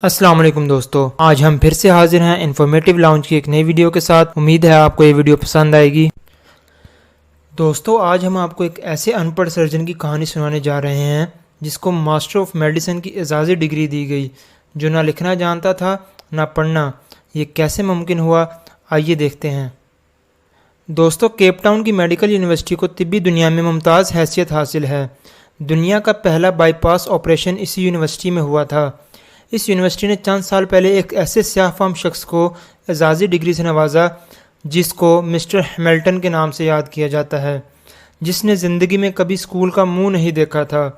السلام علیکم دوستو، آج ہم پھر سے حاضر ہیں انفارمیٹیو لاؤنج کی ایک نئی ویڈیو کے ساتھ۔ امید ہے آپ کو یہ ویڈیو پسند آئے گی۔ دوستو، آج ہم آپ کو ایک ایسے ان پڑھ سرجن کی کہانی سنانے جا رہے ہیں جس کو ماسٹر آف میڈیسن کی اعزازی ڈگری دی گئی، جو نہ لکھنا جانتا تھا نہ پڑھنا۔ یہ کیسے ممکن ہوا، آئیے دیکھتے ہیں۔ دوستو، کیپ ٹاؤن کی میڈیکل یونیورسٹی کو طبی دنیا میں ممتاز حیثیت حاصل ہے۔ دنیا کا پہلا بائی پاس آپریشن اسی یونیورسٹی میں ہوا تھا۔ اس یونیورسٹی نے چند سال پہلے ایک ایسے سیاہ فام شخص کو اعزازی ڈگری سے نوازا جس کو مسٹر ہیملٹن کے نام سے یاد کیا جاتا ہے، جس نے زندگی میں کبھی اسکول کا منہ نہیں دیکھا تھا،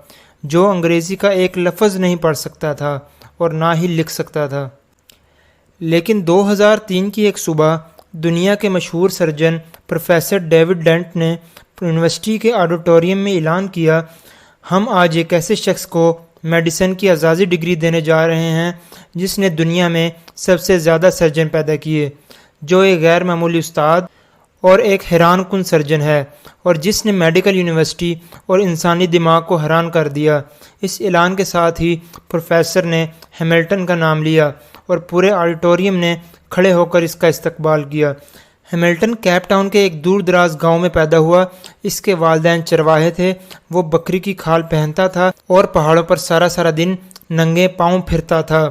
جو انگریزی کا ایک لفظ نہیں پڑھ سکتا تھا اور نہ ہی لکھ سکتا تھا۔ لیکن 2003 کی ایک صبح دنیا کے مشہور سرجن پروفیسر ڈیوڈ ڈینٹ نے یونیورسٹی کے آڈیٹوریم میں اعلان کیا، ہم آج ایک ایسے شخص کو میڈیسن کی اعزازی ڈگری دینے جا رہے ہیں جس نے دنیا میں سب سے زیادہ سرجن پیدا کیے، جو ایک غیر معمولی استاد اور ایک حیران کن سرجن ہے، اور جس نے میڈیکل یونیورسٹی اور انسانی دماغ کو حیران کر دیا۔ اس اعلان کے ساتھ ہی پروفیسر نے ہیملٹن کا نام لیا اور پورے آڈیٹوریم نے کھڑے ہو کر اس کا استقبال کیا۔ ہیملٹن کیپ ٹاؤن کے ایک دور دراز گاؤں میں پیدا ہوا۔ اس کے والدین چرواہے تھے۔ وہ بکری کی کھال پہنتا تھا اور پہاڑوں پر سارا دن ننگے پاؤں پھرتا تھا۔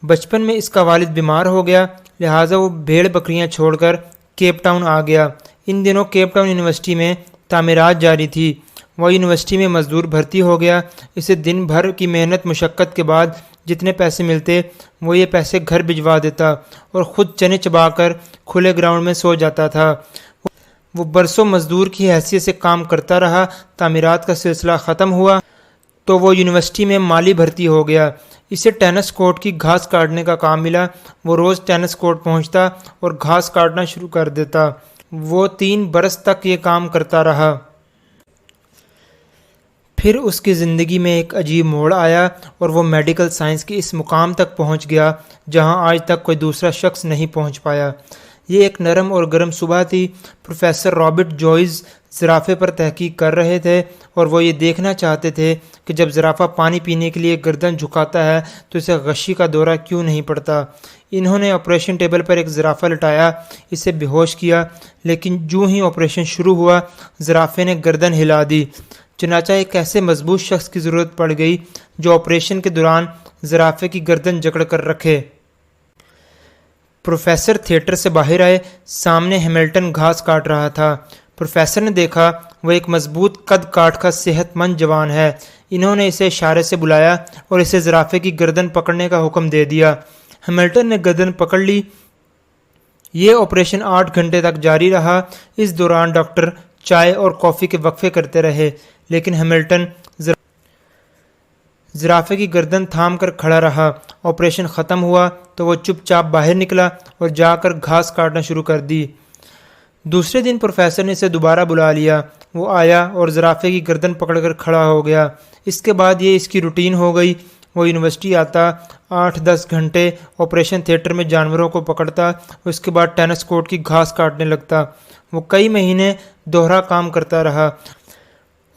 بچپن میں اس کا والد بیمار ہو گیا، لہٰذا وہ بھیڑ بکریاں چھوڑ کر کیپ ٹاؤن آ گیا۔ ان دنوں کیپ ٹاؤن یونیورسٹی میں تعمیرات جاری تھی۔ وہ یونیورسٹی میں مزدور بھرتی ہو گیا۔ اسے دن بھر کی محنت مشقت کے بعد جتنے پیسے ملتے وہ یہ پیسے گھر بھجوا دیتا اور خود چنے چبا کر کھلے گراؤنڈ میں سو جاتا تھا۔ وہ برسوں مزدور کی حیثیت سے کام کرتا رہا۔ تعمیرات کا سلسلہ ختم ہوا تو وہ یونیورسٹی میں مالی بھرتی ہو گیا۔ اسے ٹینس کورٹ کی گھاس کاٹنے کا کام ملا۔ وہ روز ٹینس کورٹ پہنچتا اور گھاس کاٹنا شروع کر دیتا۔ وہ 3 برس تک یہ کام کرتا رہا۔ پھر اس کی زندگی میں ایک عجیب موڑ آیا اور وہ میڈیکل سائنس کے اس مقام تک پہنچ گیا جہاں آج تک کوئی دوسرا شخص نہیں پہنچ پایا۔ یہ ایک نرم اور گرم صبح تھی۔ پروفیسر رابرٹ جوئز زرافے پر تحقیق کر رہے تھے اور وہ یہ دیکھنا چاہتے تھے کہ جب زرافہ پانی پینے کے لیے گردن جھکاتا ہے تو اسے غشی کا دورہ کیوں نہیں پڑتا۔ انہوں نے آپریشن ٹیبل پر ایک زرافہ لٹایا، اسے بے ہوش کیا، لیکن جو ہی آپریشن شروع ہوا زرافے نے گردن ہلا دی۔ چنانچہ ایک ایسے مضبوط شخص کی ضرورت پڑ گئی جو آپریشن کے دوران زرافے کی گردن جکڑ کر رکھے۔ پروفیسر تھیٹر سے باہر آئے۔ سامنے ہیملٹن گھاس کاٹ رہا تھا۔ پروفیسر نے دیکھا وہ ایک مضبوط قد کاٹ کا صحت مند جوان ہے۔ انہوں نے اسے اشارے سے بلایا اور اسے زرافے کی گردن پکڑنے کا حکم دے دیا۔ ہیملٹن نے گردن پکڑ لی۔ یہ آپریشن 8 گھنٹے تک جاری رہا۔ اس دوران ڈاکٹر چائے اور کافی کے وقفے کرتے رہے، لیکن ہیملٹن زرافے کی گردن تھام کر کھڑا رہا۔ آپریشن ختم ہوا تو وہ چپ چاپ باہر نکلا اور جا کر گھاس کاٹنا شروع کر دی۔ دوسرے دن پروفیسر نے اسے دوبارہ بلا لیا۔ وہ آیا اور زرافے کی گردن پکڑ کر کھڑا ہو گیا۔ اس کے بعد یہ اس کی روٹین ہو گئی۔ وہ یونیورسٹی آتا، 8-10 گھنٹے آپریشن تھیٹر میں جانوروں کو پکڑتا اور اس کے بعد ٹینس کورٹ کی گھاس کاٹنے لگتا۔ وہ کئی مہینے دوہرا کام کرتا رہا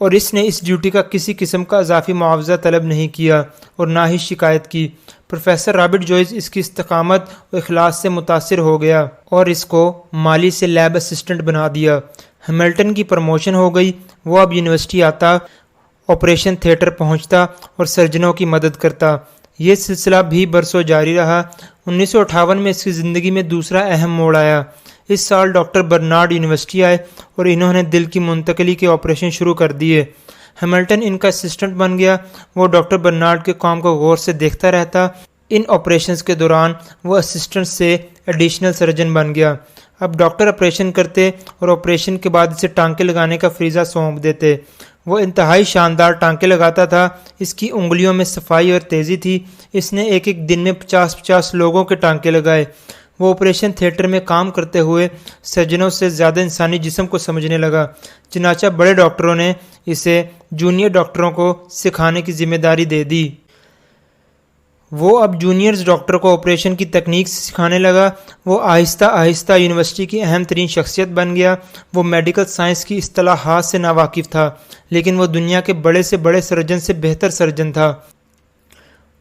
اور اس نے اس ڈیوٹی کا کسی قسم کا اضافی معاوضہ طلب نہیں کیا اور نہ ہی شکایت کی۔ پروفیسر رابرٹ جوئز اس کی استقامت و اخلاص سے متاثر ہو گیا اور اس کو مالی سے لیب اسسٹنٹ بنا دیا۔ ہیملٹن کی پروموشن ہو گئی۔ وہ اب یونیورسٹی آتا، آپریشن تھیٹر پہنچتا اور سرجنوں کی مدد کرتا۔ یہ سلسلہ بھی برسوں جاری رہا۔ 1958 میں اس کی زندگی میں دوسرا اہم موڑ آیا۔ اس سال ڈاکٹر برنارڈ یونیورسٹی آئے اور انہوں نے دل کی منتقلی کے آپریشن شروع کر دیے۔ ہیملٹن ان کا اسسٹنٹ بن گیا۔ وہ ڈاکٹر برنارڈ کے کام کو غور سے دیکھتا رہتا۔ ان آپریشنز کے دوران وہ اسسٹنٹ سے ایڈیشنل سرجن بن گیا۔ اب ڈاکٹر آپریشن کرتے اور آپریشن کے بعد اسے ٹانکے لگانے کا فریضہ سونپ دیتے۔ وہ انتہائی شاندار ٹانکے لگاتا تھا۔ اس کی انگلیوں میں صفائی اور تیزی تھی۔ اس نے ایک دن میں 50 لوگوں کے ٹانکے لگائے۔ وہ آپریشن تھیٹر میں کام کرتے ہوئے سرجنوں سے زیادہ انسانی جسم کو سمجھنے لگا۔ چنانچہ بڑے ڈاکٹروں نے اسے جونیئر ڈاکٹروں کو سکھانے کی ذمہ داری دے دی۔ وہ اب جونیئرز ڈاکٹر کو آپریشن کی تکنیک سکھانے لگا۔ وہ آہستہ آہستہ یونیورسٹی کی اہم ترین شخصیت بن گیا۔ وہ میڈیکل سائنس کی اصطلاحات سے ناواقف تھا، لیکن وہ دنیا کے بڑے سے بڑے سرجن سے بہتر سرجن تھا۔